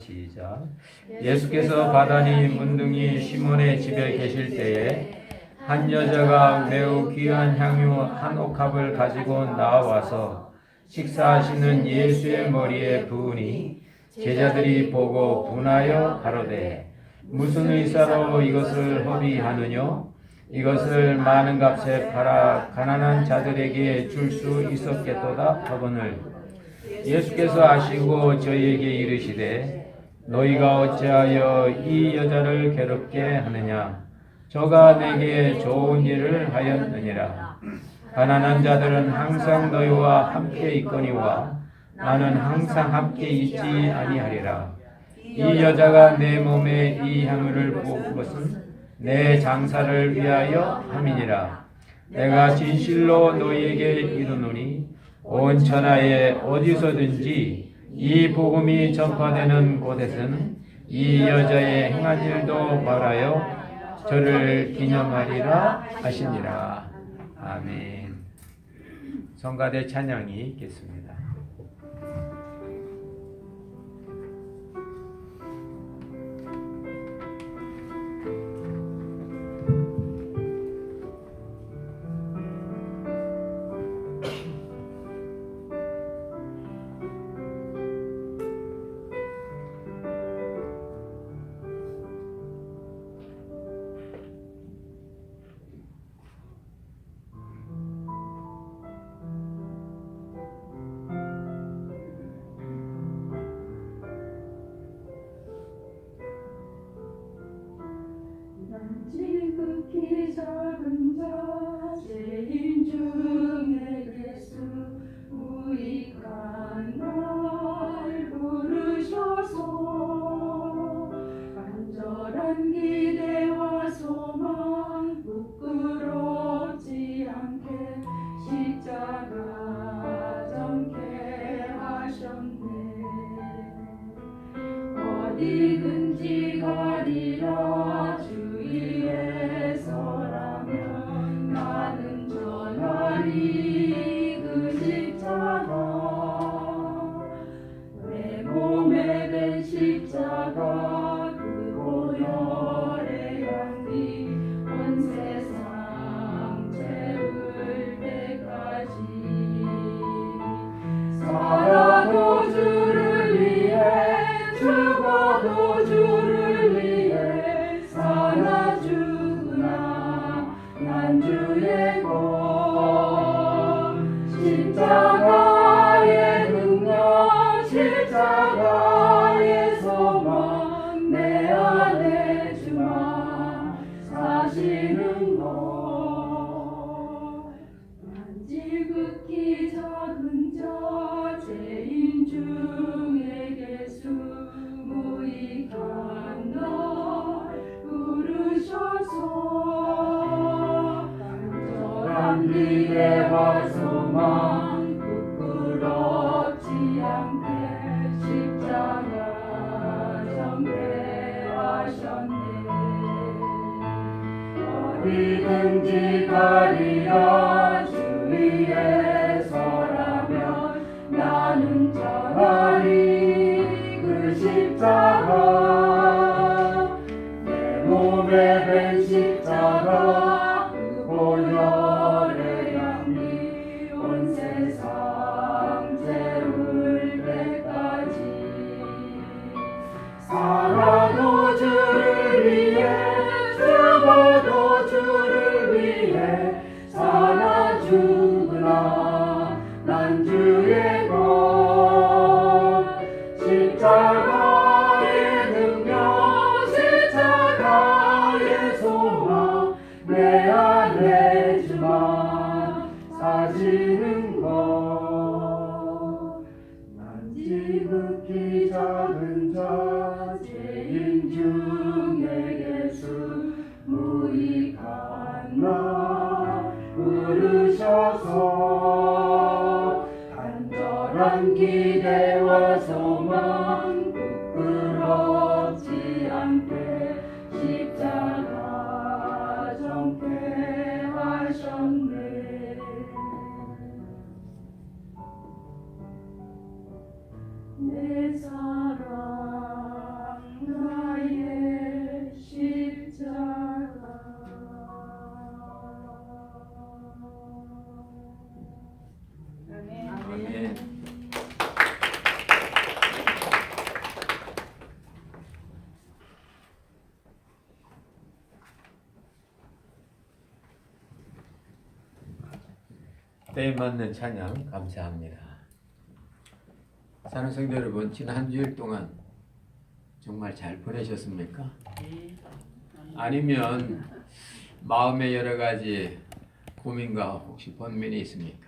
시작. 예수께서 바다니 문둥이 시몬의 집에 계실 때에 한 여자가 매우 귀한 향유 한 옥합을 가지고 나와서 식사하시는 예수의 머리에 부으니 제자들이 보고 분하여 가로되 무슨 의사로 이것을 허비하느뇨? 이것을 많은 값에 팔아 가난한 자들에게 줄 수 있었겠도다 하거늘 예수께서 아시고 저희에게 이르시되 너희가 어찌하여 이 여자를 괴롭게 하느냐? 저가 내게 좋은 일을 하였느니라. 가난한 자들은 항상 너희와 함께 있거니와 나는 항상 함께 있지 아니하리라. 이 여자가 내 몸에 이 향유를 부은 것은 내 장사를 위하여 함이니라. 내가 진실로 너희에게 이르노니 온 천하에 어디서든지 이 복음이 전파되는 곳에서는 이 여자의 행한 일도 말하여 저를 기념하리라 하시니라. 아멘. 성가대 찬양이 있겠습니다. 지극히 작은 자재인 중에게서 무익한 날 부르셔서 간절한 기대와 소망 부끄럽지 않게 십자가 정케 하셨네. 어디든지 가리라 주위에서라면 나는 전하리 그 십자가 내 몸에 된 십자가 그 보혈의 향기 온 세상 채울 때까지 살아도 주를 위해 죽어도 주를 위해 사나 죽으나 난 주의 것 십자가의 능력 십자가의 소망 내 안에 주만 사시는 것 난 지극히 작은 자재인 중에게서 무익한 날 부르셔서 간절한 기대와 소망 부끄럽지 않게 십자가 정케하셨네. 어디든지 가리라 주위에서라면 나는 전하리 그 십자가 내 몸에 된 십자가 그 보혈의 향기 온 세상 채울 때까지 살아도 주를 위해 죽어도 주를 위해 사나 죽으나 난 주의 것 십자가의 능력 십자가의 소망 내 안에 주만 사시는 것 난 지극히 작은 자재인 중에게서 무익한 날 부르셔서 간절한 기대와 소망 부끄럽지 않게 십자가 정케 하셨네. 내 사랑 때에 맞는 찬양 감사합니다. 사랑하는 성도 여러분, 지난 한 주일 동안 정말 잘 보내셨습니까? 아니면 마음에 여러 가지 고민과 혹시 번민이 있습니까?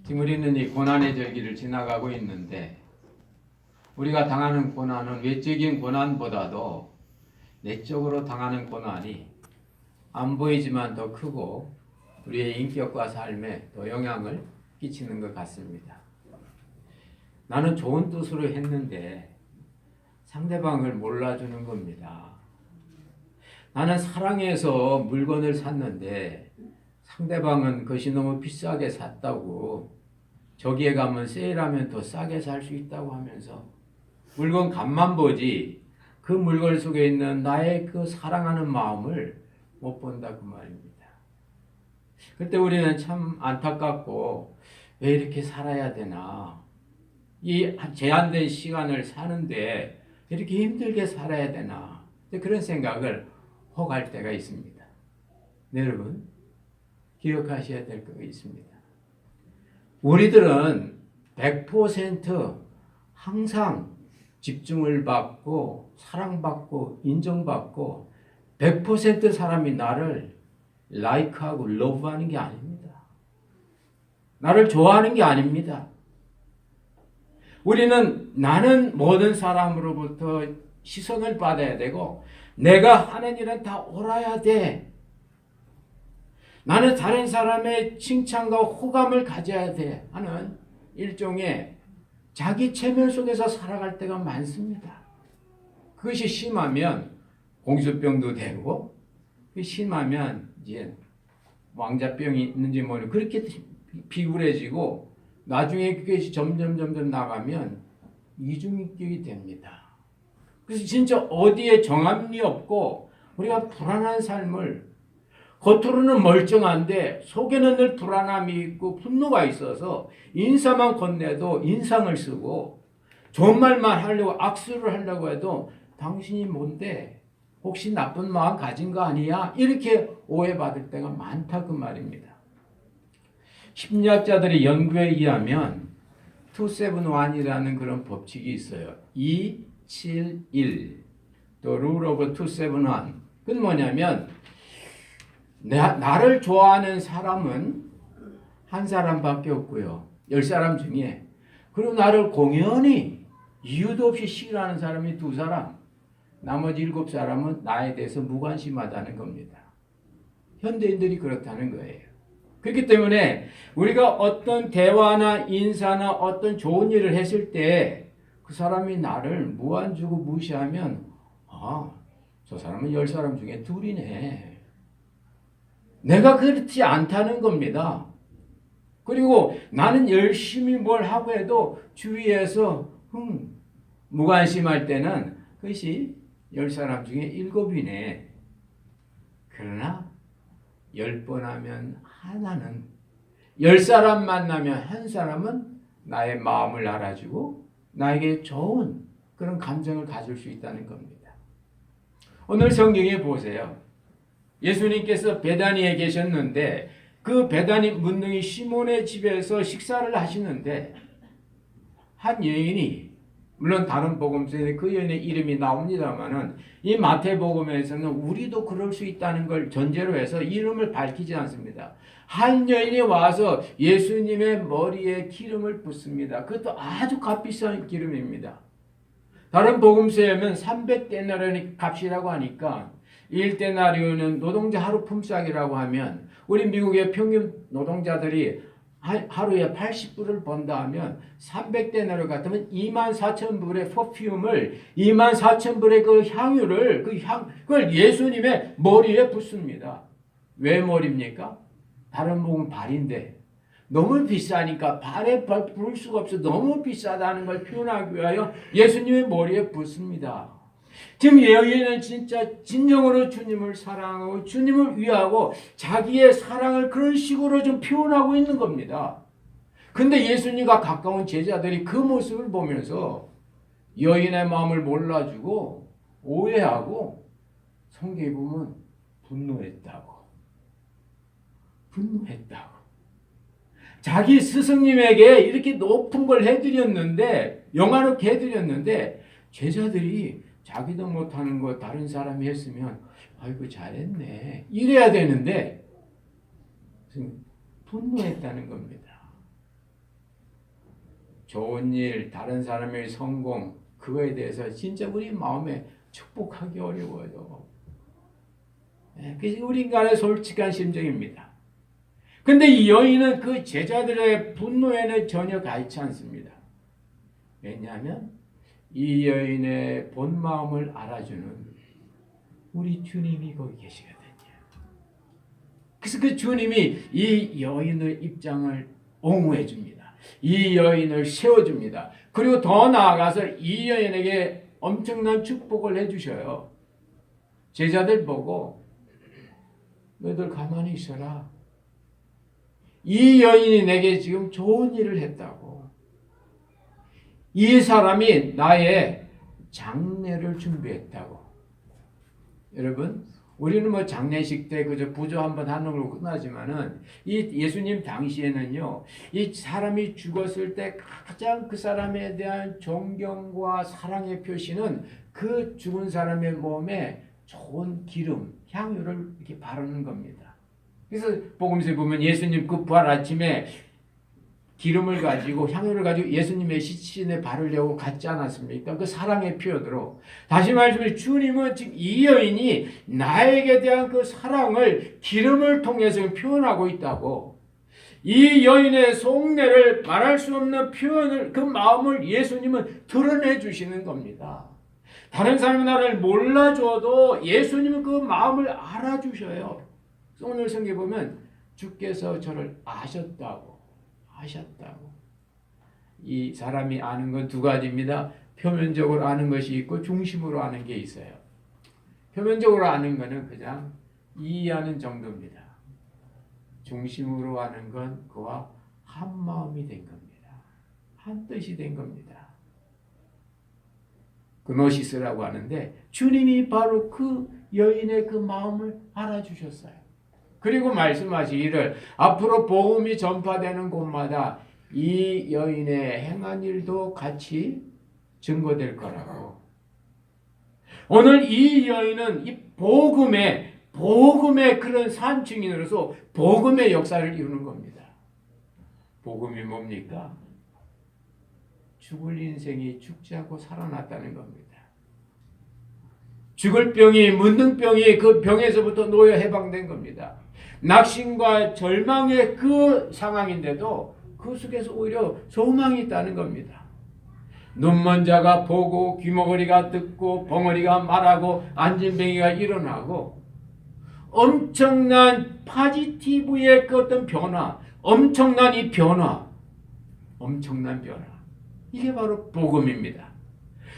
지금 우리는 이 고난의 절기를 지나가고 있는데 우리가 당하는 고난은 외적인 고난보다도 내적으로 당하는 고난이 안 보이지만 더 크고 우리의 인격과 삶에 더 영향을 끼치는 것 같습니다. 나는 좋은 뜻으로 했는데 상대방을 몰라주는 겁니다. 나는 사랑해서 물건을 샀는데 상대방은 그것이 너무 비싸게 샀다고 저기에 가면 세일하면 더 싸게 살 수 있다고 하면서 물건 값만 보지 그 물건 속에 있는 나의 그 사랑하는 마음을 못 본다 그 말입니다. 그때 우리는 참 안타깝고 왜 이렇게 살아야 되나, 이 제한된 시간을 사는데 이렇게 힘들게 살아야 되나 그런 생각을 혹할 때가 있습니다. 네, 여러분 기억하셔야 될 거 있습니다. 우리들은 100% 항상 집중을 받고 사랑받고 인정받고 100% 사람이 나를 like하고 love하는 게 아닙니다. 나를 좋아하는 게 아닙니다. 우리는 나는 모든 사람으로부터 시선을 받아야 되고 내가 하는 일은 다 옳아야 돼. 나는 다른 사람의 칭찬과 호감을 가져야 돼 하는 일종의 자기 체면 속에서 살아갈 때가 많습니다. 그것이 심하면 공주병도 되고 심하면 이제 왕자병이 있는지 모르고 그렇게 비굴해지고 나중에 그것이 점점 나가면 이중인격이 됩니다. 그래서 진짜 어디에 정함이 없고 우리가 불안한 삶을, 겉으로는 멀쩡한데 속에는 늘 불안함이 있고 분노가 있어서 인사만 건네도 인상을 쓰고 좋은 말만 하려고 악수를 하려고 해도 당신이 뭔데 혹시 나쁜 마음 가진 거 아니야? 이렇게 오해받을 때가 많다 그 말입니다. 심리학자들의 연구에 의하면 271이라는 그런 법칙이 있어요. 271 또 Rule of 271. 그건 뭐냐면 나를 좋아하는 사람은 한 사람밖에 없고요. 10사람 중에. 그리고 나를 공연히 이유도 없이 싫어하는 사람이 2사람. 나머지 7사람은 나에 대해서 무관심하다는 겁니다. 현대인들이 그렇다는 거예요. 그렇기 때문에 우리가 어떤 대화나 인사나 어떤 좋은 일을 했을 때 그 사람이 나를 무안주고 무시하면 저 사람은 10사람 중에 2이네. 내가 그렇지 않다는 겁니다. 그리고 나는 열심히 뭘 하고 해도 주위에서 무관심할 때는 그것이 10사람 중에 7이네. 그러나 10번 하면 하나는, 10사람 만나면 한 사람은 나의 마음을 알아주고 나에게 좋은 그런 감정을 가질 수 있다는 겁니다. 오늘 성경에 보세요. 예수님께서 베다니에 계셨는데 그 베다니 문둥이 시몬의 집에서 식사를 하시는데 한 여인이, 물론 다른 복음서에 그 여인의 이름이 나옵니다만은 이 마태복음에서는 우리도 그럴 수 있다는 걸 전제로 해서 이름을 밝히지 않습니다. 한 여인이 와서 예수님의 머리에 기름을 붓습니다. 그것도 아주 값비싼 기름입니다. 다른 복음서에는 300데나리온이 값이라고 하니까 1데나리온은 노동자 하루 품삯이라고 하면 우리 미국의 평균 노동자들이 하루에 80불을 번다 하면 300데나리온 같으면 24,000불의 퍼퓸을 24,000불의 그 향유를 그걸 예수님의 머리에 붓습니다. 왜 머리입니까? 다른 복음은 발인데 너무 비싸니까 발에 부을 수가 없어 너무 비싸다는 걸 표현하기 위하여 예수님의 머리에 붓습니다. 지금 여기에는 진짜 진정으로 주님을 사랑하고 주님을 위하고 자기의 사랑을 그런 식으로 좀 표현하고 있는 겁니다. 근데 예수님과 가까운 제자들이 그 모습을 보면서 여인의 마음을 몰라주고 오해하고 성경에 보면 분노했다고. 자기 스승님에게 이렇게 높은 걸 해드렸는데, 영화롭게 해드렸는데, 제자들이 자기도 못하는 거 다른 사람이 했으면 아이고 잘했네 이래야 되는데 분노했다는 겁니다. 좋은 일, 다른 사람의 성공, 그거에 대해서 진짜 우리 마음에 축복하기 어려워요. 그게 우리 인간의 솔직한 심정입니다. 근데 이 여인은 그 제자들의 분노에는 전혀 가있지 않습니다. 왜냐하면 이 여인의 본 마음을 알아주는 우리 주님이 거기 계시거든요. 그래서 그 주님이 이 여인의 입장을 옹호해 줍니다. 이 여인을 세워줍니다. 그리고 더 나아가서 이 여인에게 엄청난 축복을 해주셔요. 제자들 보고 너희들 가만히 있어라. 이 여인이 내게 지금 좋은 일을 했다고. 이 사람이 나의 장례를 준비했다고. 여러분, 우리는 뭐 장례식 때 그저 부조 한번 하는 걸로 끝나지만은 이 예수님 당시에는요, 이 사람이 죽었을 때 가장 그 사람에 대한 존경과 사랑의 표시는 그 죽은 사람의 몸에 좋은 기름, 향유를 이렇게 바르는 겁니다. 그래서 복음서에 보면 예수님 그 부활 아침에 기름을 가지고 향유를 가지고 예수님의 시신에 바르려고 갔지 않았습니까? 그 사랑의 표현으로. 다시 말하면 주님은 지금 이 여인이 나에게 대한 그 사랑을 기름을 통해서 표현하고 있다고. 이 여인의 속내를 말할 수 없는 표현을, 그 마음을 예수님은 드러내 주시는 겁니다. 다른 사람이 나를 몰라줘도 예수님은 그 마음을 알아주셔요. 오늘 성경에 보면 주께서 저를 아셨다고. 이 사람이 아는 건 두 가지입니다. 표면적으로 아는 것이 있고 중심으로 아는 게 있어요. 표면적으로 아는 것은 그냥 이해하는 정도입니다. 중심으로 아는 건 그와 한 마음이 된 겁니다. 한 뜻이 된 겁니다. 그노시스라고 하는데 주님이 바로 그 여인의 그 마음을 알아주셨어요. 그리고 말씀하시기를 앞으로 복음이 전파되는 곳마다 이 여인의 행한 일도 같이 증거될 거라고. 오늘 이 여인은 이 복음의 그런 산증인으로서 복음의 역사를 이루는 겁니다. 복음이 뭡니까? 죽을 인생이 죽지 않고 살아났다는 겁니다. 죽을 병이, 문둥병이 그 병에서부터 놓여 해방된 겁니다. 낙심과 절망의 그 상황인데도 그 속에서 오히려 소망이 있다는 겁니다. 눈먼 자가 보고, 귀머거리가 듣고, 벙어리가 말하고, 안진뱅이가 일어나고, 엄청난 파지티브의 그 어떤 변화, 엄청난 이 변화, 엄청난 변화. 이게 바로 복음입니다.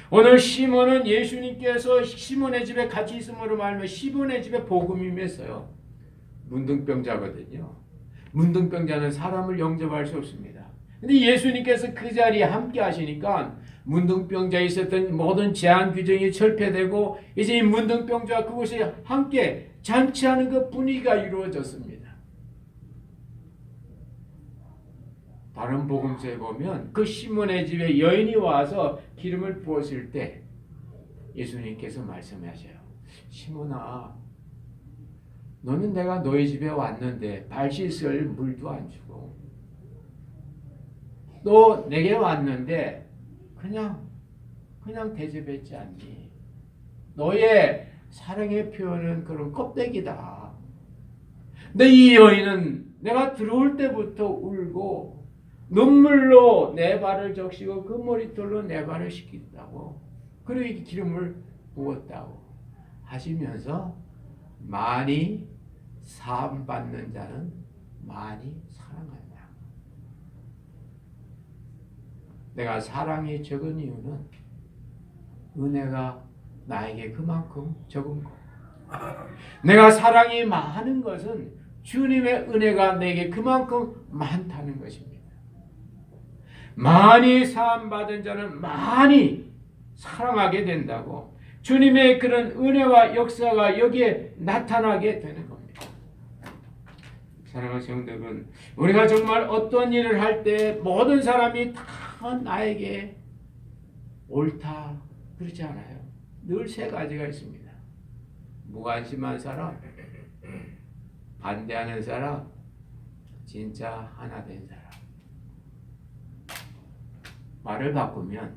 오늘 시몬은 예수님께서 시몬의 집에 같이 있음으로 말하면 시몬의 집에 복음이 임했어요. 문둥병자거든요. 문둥병자는 사람을 영접할 수 없습니다. 근데 예수님께서 그 자리에 함께 하시니까 문둥병자에 있었던 모든 제한 규정이 철폐되고 이제 이 문둥병자와 그곳에 함께 잔치하는 그 분위기가 이루어졌습니다. 다른 복음서에 보면 그 시몬의 집에 여인이 와서 기름을 부었을 때 예수님께서 말씀하셔요. 시몬아, 너는 내가 너희 집에 왔는데 발 씻을 물도 안 주고 너 내게 왔는데 그냥 대접했지 않니? 너의 사랑의 표현은 그런 껍데기다. 근데 이 여인은 내가 들어올 때부터 울고 눈물로 내 발을 적시고 그 머리털로 내 발을 씻긴다고. 그리고 이 기름을 부었다고 하시면서 많이 사함받는 자는 많이 사랑한다. 내가 사랑이 적은 이유는 은혜가 나에게 그만큼 적은 것. 내가 사랑이 많은 것은 주님의 은혜가 내게 그만큼 많다는 것입니다. 많이 사함받은 자는 많이 사랑하게 된다고. 주님의 그런 은혜와 역사가 여기에 나타나게 되는 겁니다. 사랑하는 성도 여러분, 우리가 정말 어떤 일을 할 때 모든 사람이 다 나에게 옳다 그렇지 않아요. 늘 세 가지가 있습니다. 무관심한 사람, 반대하는 사람, 진짜 하나 된 사람. 말을 바꾸면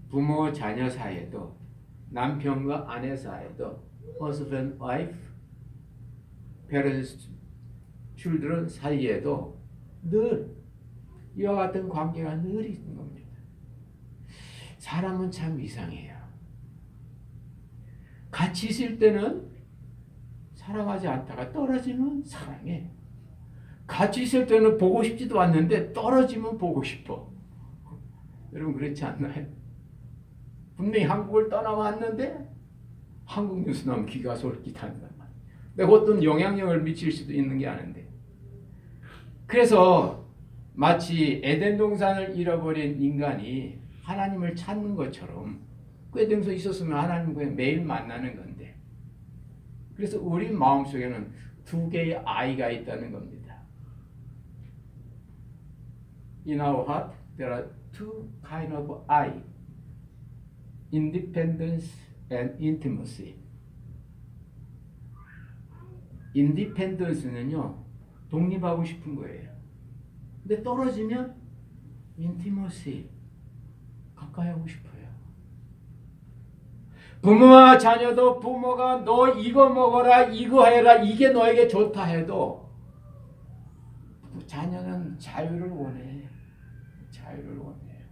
부모 자녀 사이에도, 남편과 아내 사이에도, husband wife, parents children 사이에도 늘 이와 같은 관계가 늘 있는 겁니다. 사람은 참 이상해요. 같이 있을 때는 사랑하지 않다가 떨어지면 사랑해. 같이 있을 때는 보고 싶지도 않는데 떨어지면 보고 싶어. 여러분 그렇지 않나요? 분명히 한국을 떠나왔는데 한국 뉴스 나오면 귀가 솔깃한단 말이야. 내가 어떤 영향력을 미칠 수도 있는 게 아닌데. 그래서 마치 에덴 동산을 잃어버린 인간이 하나님을 찾는 것처럼 그 에덴 동산에 있었으면 하나님과 매일 만나는 건데, 그래서 우리 마음속에는 두 개의 아이가 있다는 겁니다. In our heart there are two kind of I, independence and intimacy. independence는요, 독립하고 싶은 거예요. 근데 떨어지면 intimacy, 가까이 하고 싶어요. 부모와 자녀도 부모가 너 이거 먹어라, 이거 해라, 이게 너에게 좋다 해도 자녀는 자유를 원해. 자유를 원해요.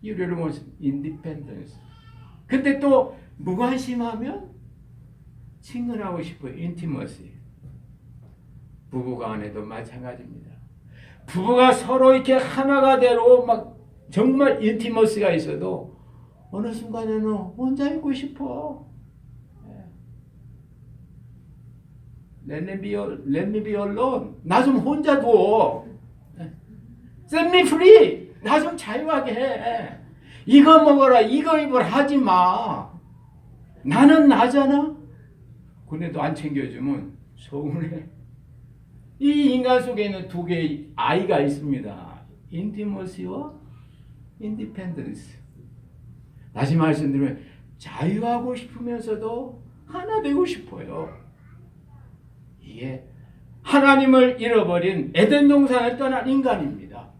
You want independence. 근데 또 무관심하면 친근하고 싶어요. intimacy. 부부간에도 마찬가지입니다. 부부가 서로 이렇게 하나가 되고 막 정말 인티머시가 있어도 어느 순간에는 혼자 있고 싶어. Let me be alone. 나 좀 혼자 둬. Set me free. 나 좀 자유하게 해. 이거 먹어라, 이거 입어라 하지 마. 나는 나잖아. 근데도 안 챙겨주면 서운해. 이 인간 속에 있는 두 개의 아이가 있습니다. 인티머시와 인디펜던스. 다시 말씀드리면 자유하고 싶으면서도 하나 되고 싶어요. 이게 하나님을 잃어버린 에덴 동산을 떠난 인간입니다.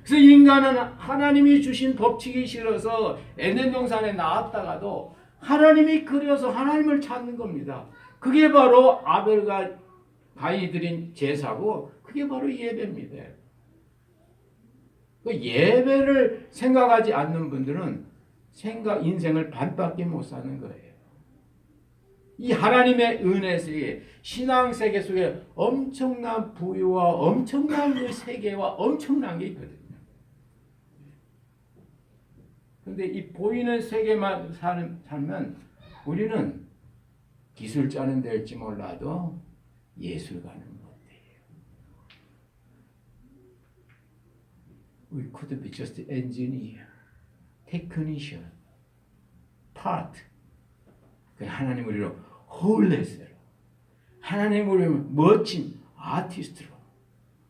그래서 인간은 하나님이 주신 법칙이 싫어서 에덴 동산에 나왔다가도 하나님이 그려서 하나님을 찾는 겁니다. 그게 바로 아벨과 가인이 드린 제사고, 그게 바로 예배입니다. 그 예배를 생각하지 않는 분들은 인생을 반밖에 못 사는 거예요. 이 하나님의 은혜 세계, 신앙 세계 속에 엄청난 부유와 엄청난 그 세계와 엄청난 게 있거든요. 그런데 이 보이는 세계만 살면 우리는 기술자는 될지 몰라도 예술가는 못해요. We could be just engineer, technician, part. 하나님 우리로 홀레스로, 하나님 우리로 멋진 아티스트로,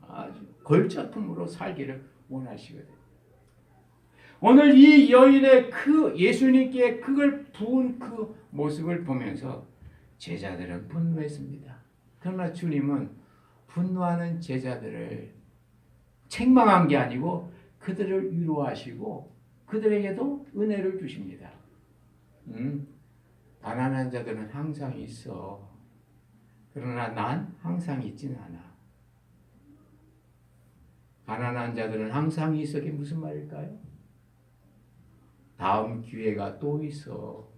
아주 걸작품으로 살기를 원하시거든요. 오늘 이 여인의 그 예수님께 그걸 부은 그 모습을 보면서 제자들은 분노했습니다. 그러나 주님은 분노하는 제자들을 책망한 게 아니고 그들을 위로하시고 그들에게도 은혜를 주십니다. 가난한 자들은 항상 있어. 그러나 난 항상 있지는 않아. 가난한 자들은 항상 있어. 그게 무슨 말일까요? 다음 기회가 또 있어.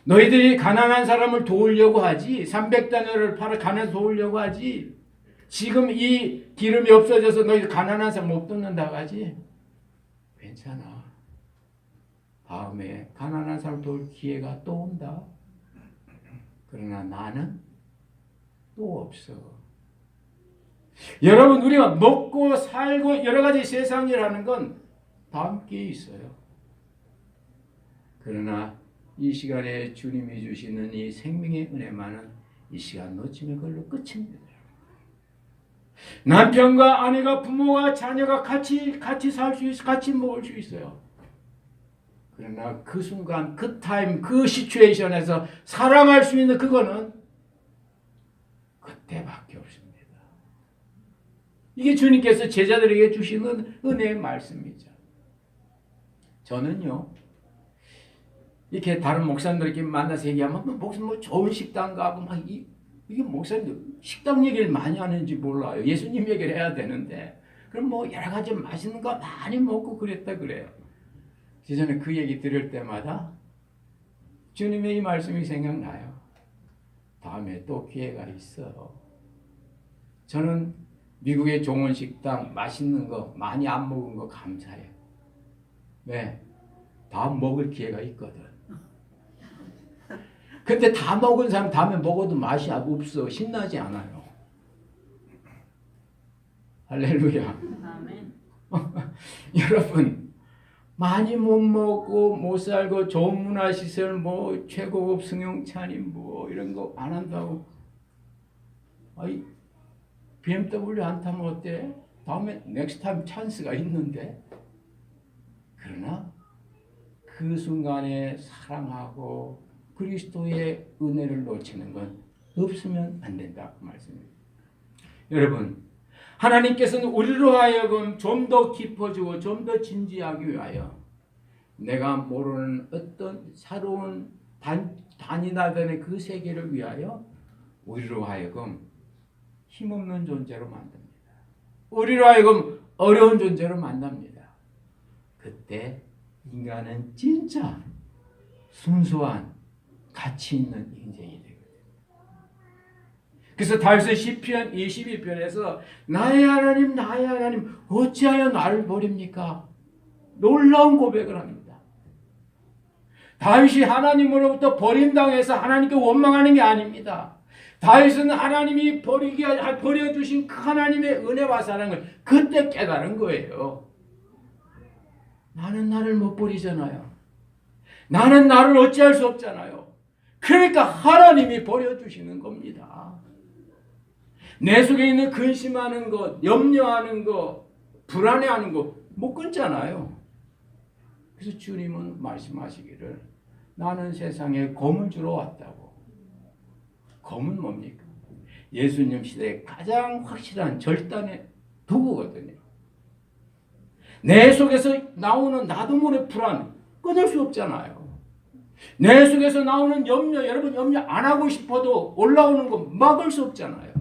너희들이 가난한 사람을 도우려고 하지, 300다녀를 팔아 가난해서 도우려고 하지, 지금 이 기름이 없어져서 너희들 가난한 사람 못 돕는다고 하지, 괜찮아. 다음에 가난한 사람 도울 기회가 또 온다. 그러나 나는 또 없어. 여러분, 우리가 먹고 살고 여러 가지 세상 일 하는 건 다 함께 있어요. 그러나 이 시간에 주님이 주시는 이 생명의 은혜만은 이 시간 놓치면 그걸로 끝입니다. 남편과 아내가 부모와 자녀가 같이 살 수 있어, 같이 먹을 수 있어요. 그러나 그 순간, 그 타임, 그 시츄에이션에서 사랑할 수 있는 그거는 그때밖에 없습니다. 이게 주님께서 제자들에게 주시는 은혜의 말씀이죠. 저는요, 이렇게 다른 목사님들 만나서 얘기하면 목사님 뭐 좋은 식당 가고 막 이게 목사님 식당 얘기를 많이 하는지 몰라요. 예수님 얘기를 해야 되는데 그럼 뭐 여러 가지 맛있는 거 많이 먹고 그랬다 그래요. 저는 그 얘기 들을 때마다 주님의 이 말씀이 생각나요. 다음에 또 기회가 있어. 저는 미국의 좋은 식당 맛있는 거 많이 안 먹은 거 감사해요. 왜? 다 먹을 기회가 있거든. 근데 다 먹은 사람 다음에 먹어도 맛이 없어. 신나지 않아요. 할렐루야. 아멘. 여러분 많이 못 먹고 못 살고 좋은 문화시설 뭐 최고급 승용차니 뭐 이런 거 안 한다고 아이 BMW 안 타면 어때? 다음에 넥스트 타임 찬스가 있는데 그러나 그 순간에 사랑하고 그리스도의 은혜를 놓치는 건 없으면 안 된다 그 말씀입니다. 여러분 하나님께서는 우리로 하여금 좀 더 깊어지고 좀 더 진지하기 위하여 내가 모르는 어떤 새로운 단인화되는 그 세계를 위하여 우리로 하여금 힘없는 존재로 만듭니다. 우리로 하여금 어려운 존재로 만듭니다. 그때 인간은 진짜 순수한 가치 있는 인생이 되거든요. 그래서 다윗은 시편 22편에서 나의 하나님 어찌하여 나를 버립니까? 놀라운 고백을 합니다. 다윗이 하나님으로부터 버림당해서 하나님께 원망하는 게 아닙니다. 다윗은 하나님이 버려주신 그 하나님의 은혜와 사랑을 그때 깨달은 거예요. 나는 나를 못 버리잖아요. 나는 나를 어찌할 수 없잖아요. 그러니까 하나님이 버려주시는 겁니다. 내 속에 있는 근심하는 것, 염려하는 것, 불안해하는 것 못 끊잖아요. 그래서 주님은 말씀하시기를 나는 세상에 검을 주러 왔다고. 검은 뭡니까? 예수님 시대에 가장 확실한 절단의 도구거든요. 내 속에서 나오는 나도 모르는 불안 끊을 수 없잖아요. 내 속에서 나오는 염려, 여러분 염려 안 하고 싶어도 올라오는 거 막을 수 없잖아요.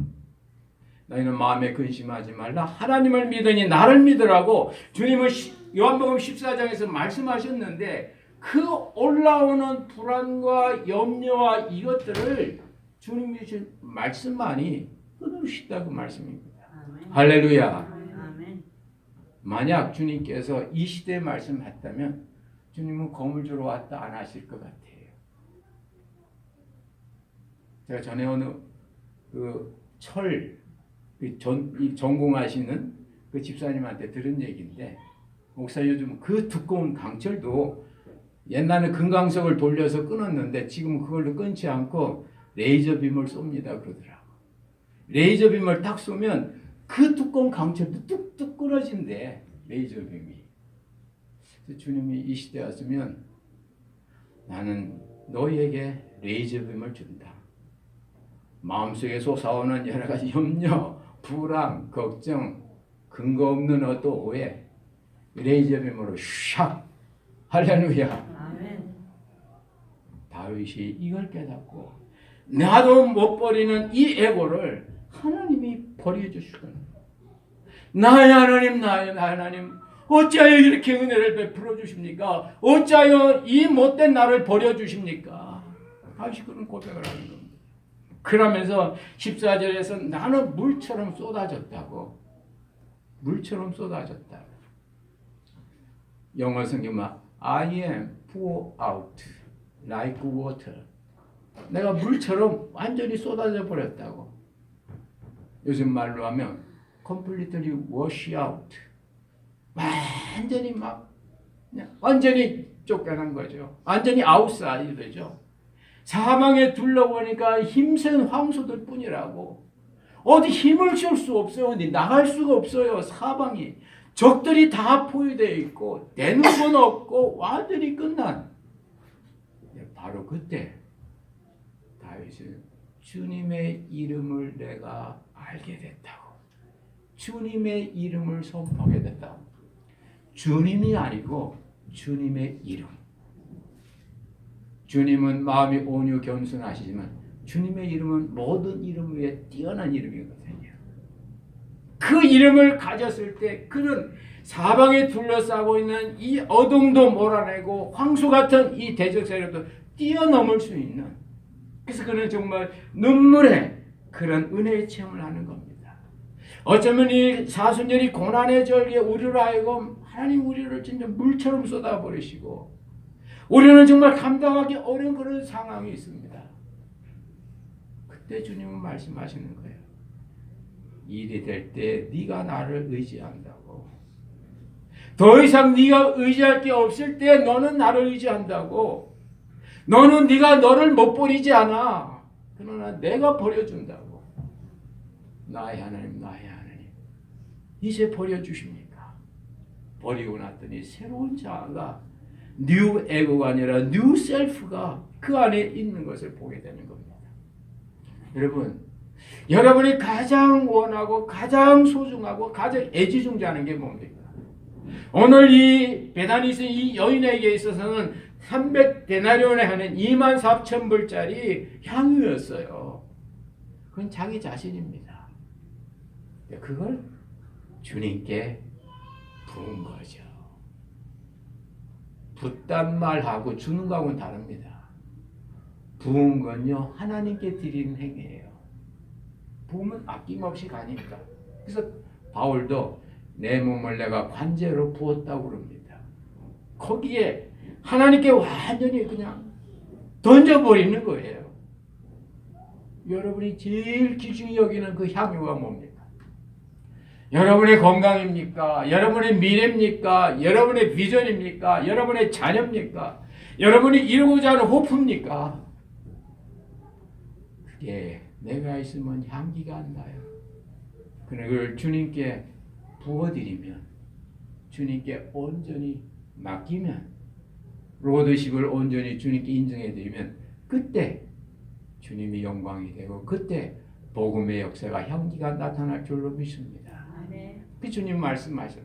너희는 마음에 근심하지 말라. 하나님을 믿으니 나를 믿으라고 주님은 요한복음 14장에서 말씀하셨는데 그 올라오는 불안과 염려와 이것들을 주님이 주신 말씀만이 끊을 수 있다고 말씀입니다. 아멘. 할렐루야. 아멘. 만약 주님께서 이 시대에 말씀했다면 주님은 검을 주러 왔다 안 하실 것 같아요. 제가 전에 어느 전공하시는 그 집사님한테 들은 얘기인데 목사 요즘 그 두꺼운 강철도 옛날에 금강석을 돌려서 끊었는데 지금 그걸로 끊지 않고 레이저 빔을 쏩니다 그러더라고. 레이저 빔을 딱 쏘면 그 두꺼운 강철도 뚝뚝 끊어진대 레이저 빔이. 그래서 주님이 이 시대에 왔으면 나는 너희에게 레이저 빔을 준다. 마음속에 솟아오는 여러 가지 염려, 불안, 걱정, 근거 없는 어떤 오해 레이저 빔으로 샥 할렐루야. 아멘. 다윗이 이걸 깨닫고 나도 못 버리는 이 에고를 하나님이 버려주시거든요. 나의 하나님 어찌하여 이렇게 은혜를 베풀어 주십니까? 어찌하여 이 못된 나를 버려주십니까? 다윗이 그런 고백을 하는 겁니다. 그러면서 14절에서 나는 물처럼 쏟아졌다고. 물처럼 쏟아졌다. 영어 성경은 I am poured out like water. 내가 물처럼 완전히 쏟아져 버렸다고. 요즘 말로 하면 completely wash out. 완전히 완전히 쫓겨난 거죠. 완전히 아웃사이드죠. 사방에 둘러보니까 힘센 황소들 뿐이라고. 어디 힘을 쓸 수 없어요. 어디 나갈 수가 없어요. 사방이. 적들이 다 포위되어 있고 내는 건 없고 완전히 끝난. 바로 그때 다윗은 주님의 이름을 내가 알게 됐다고. 주님의 이름을 선포하게 됐다고. 주님이 아니고 주님의 이름. 주님은 마음이 온유 겸손하시지만 주님의 이름은 모든 이름 위에 뛰어난 이름이거든요. 그 이름을 가졌을 때 그는 사방에 둘러싸고 있는 이 어둠도 몰아내고 황소 같은 이 대적 세력도 뛰어넘을 수 있는, 그래서 그는 정말 눈물에 그런 은혜의 체험을 하는 겁니다. 어쩌면 이 사순절이 고난의 절기에 우리로 하여금 하나님 우리를 진짜 물처럼 쏟아버리시고 우리는 정말 감당하기 어려운 그런 상황이 있습니다. 그때 주님은 말씀하시는 거예요. 일이 될 때 네가 나를 의지한다고. 더 이상 네가 의지할 게 없을 때 너는 나를 의지한다고. 너는 네가 너를 못 버리지 않아. 그러나 내가 버려준다고. 나의 하나님, 나의 하나님. 이제 버려주십니까? 버리고 났더니 새로운 자아가 뉴 에고가 아니라 뉴 셀프가 그 안에 있는 것을 보게 되는 겁니다. 여러분, 여러분이 가장 원하고 가장 소중하고 가장 애지중지하는 게 뭡니까? 오늘 이 베다니스 이 여인에게 있어서는 300데나리온에 하는 24,000불짜리 향유였어요. 그건 자기 자신입니다. 그걸 주님께 부은 거죠. 붓단 말하고 주는 거하고는 다릅니다. 부은 건요 하나님께 드리는 행위예요. 부으면 아낌없이 가니까. 그래서 바울도 내 몸을 내가 관제로 부었다고 그럽니다. 거기에 하나님께 완전히 그냥 던져버리는 거예요. 여러분이 제일 귀중히 여기는 그 향유가 뭡니까? 여러분의 건강입니까? 여러분의 미래입니까? 여러분의 비전입니까? 여러분의 자녀입니까? 여러분이 이루고자 하는 호프입니까? 그게 내가 있으면 향기가 안 나요. 그걸 주님께 부어드리면, 주님께 온전히 맡기면, 로드십을 온전히 주님께 인정해드리면 그때 주님이 영광이 되고 그때 복음의 역사가 향기가 나타날 줄로 믿습니다. 그 주님 말씀하셨어요.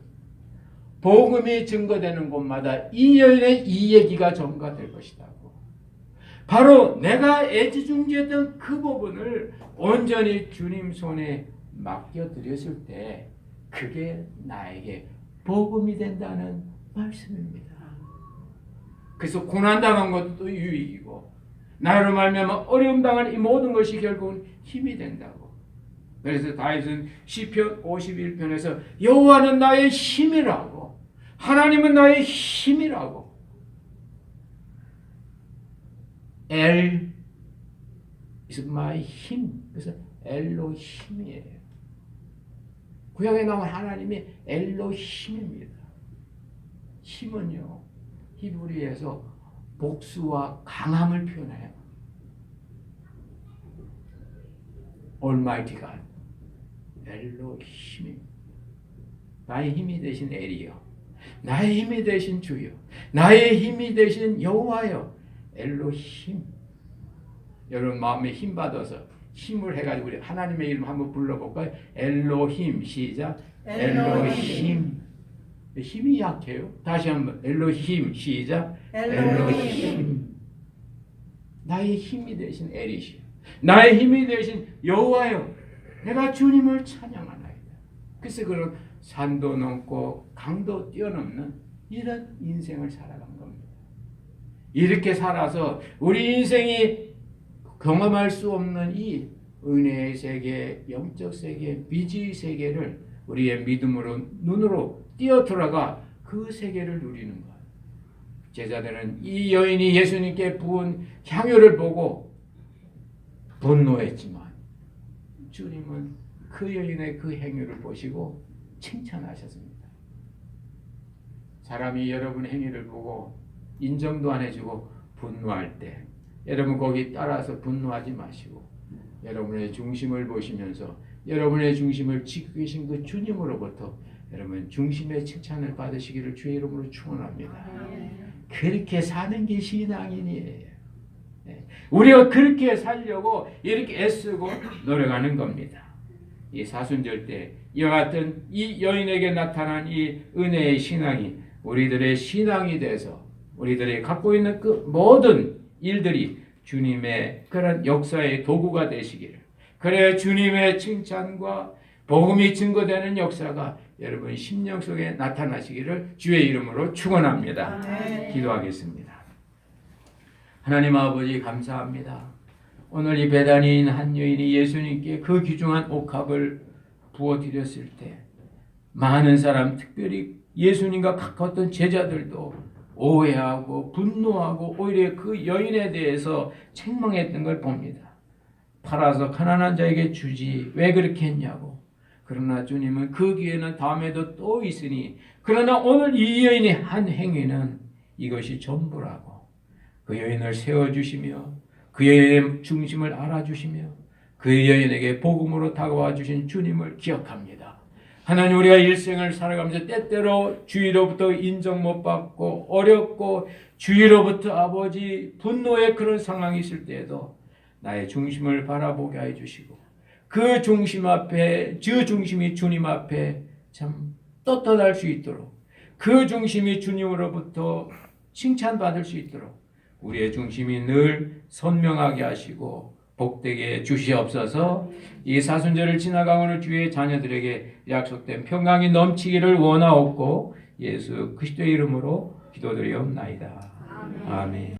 복음이 증거되는 곳마다 이 여인의 이 얘기가 전가될 것이라고. 바로 내가 애지중지했던 그 부분을 온전히 주님 손에 맡겨드렸을 때 그게 나에게 복음이 된다는 말씀입니다. 그래서 고난당한 것도 유익이고 나로 말미암아 어려움 당한 이 모든 것이 결국은 힘이 된다고. 그래서 다윗은 시편 51편에서 여호와는 나의 힘이라고, 하나님은 나의 힘이라고. 엘 is my 힘. 그래서 엘로 힘이에요. 구약에 나온 하나님이 엘로 힘입니다. 힘은요 히브리에서 복수와 강함을 표현해요. Almighty God, 엘로 힘입니다. 나의 힘이 되신 엘이요, 나의 힘이 되신 주요, 나의 힘이 되신 여호와요, 엘로 힘. 여러분 마음에 힘 받아서 힘을 해가지고 우리 하나님의 이름 한번 불러볼까요? 엘로힘. 시작. 엘로힘. 힘이 약해요. 다시 한번 엘로힘. 시작. 엘로힘. 나의 힘이 되신 엘이시요, 나의 힘이 되신 여호와요, 내가 주님을 찬양하나이다. 그래서 그런 산도 넘고 강도 뛰어넘는 이런 인생을 살아간 겁니다. 이렇게 살아서 우리 인생이 경험할 수 없는 이 은혜의 세계, 영적 세계, 미지의 세계를 우리의 믿음으로 눈으로 뛰어 들어가 그 세계를 누리는 것. 제자들은 이 여인이 예수님께 부은 향유를 보고 분노했지만 주님은 그 여인의 그 행위를 보시고 칭찬하셨습니다. 사람이 여러분의 행위를 보고 인정도 안 해주고 분노할 때 여러분 거기 따라서 분노하지 마시고 여러분의 중심을 보시면서 여러분의 중심을 지키고 계신 그 주님으로부터 여러분 중심의 칭찬을 받으시기를 주의 이름으로 축원합니다. 그렇게 사는 게 신앙인이에요. 우리가 그렇게 살려고 이렇게 애쓰고 노력하는 겁니다. 이 사순절 때 이와 같은 이 여인에게 나타난 이 은혜의 신앙이 우리들의 신앙이 돼서 우리들이 갖고 있는 그 모든 일들이 주님의 그런 역사의 도구가 되시기를, 그래 주님의 칭찬과 복음이 증거되는 역사가 여러분 심령 속에 나타나시기를 주의 이름으로 축원합니다. 기도하겠습니다. 하나님 아버지 감사합니다. 오늘 이 베다니인 한 여인이 예수님께 그 귀중한 옥합을 부어드렸을 때 많은 사람, 특별히 예수님과 가까웠던 제자들도 오해하고 분노하고 오히려 그 여인에 대해서 책망했던 걸 봅니다. 팔아서 가난한 자에게 주지 왜 그렇게 했냐고. 그러나 주님은 그 기회는 다음에도 또 있으니, 그러나 오늘 이 여인의 한 행위는 이것이 전부라고 그 여인을 세워주시며 그 여인의 중심을 알아주시며 그 여인에게 복음으로 다가와 주신 주님을 기억합니다. 하나님, 우리가 일생을 살아가면서 때때로 주위로부터 인정 못 받고 어렵고 주위로부터 아버지 분노의 그런 상황이 있을 때에도 나의 중심을 바라보게 해주시고 그 중심 앞에, 그 중심이 주님 앞에 참 떳떳할 수 있도록, 그 중심이 주님으로부터 칭찬받을 수 있도록 우리의 중심이 늘 선명하게 하시고 복되게 주시옵소서. 이 사순절을 지나가 오늘 주의 자녀들에게 약속된 평강이 넘치기를 원하옵고 예수 그리스도의 이름으로 기도드리옵나이다. 아멘.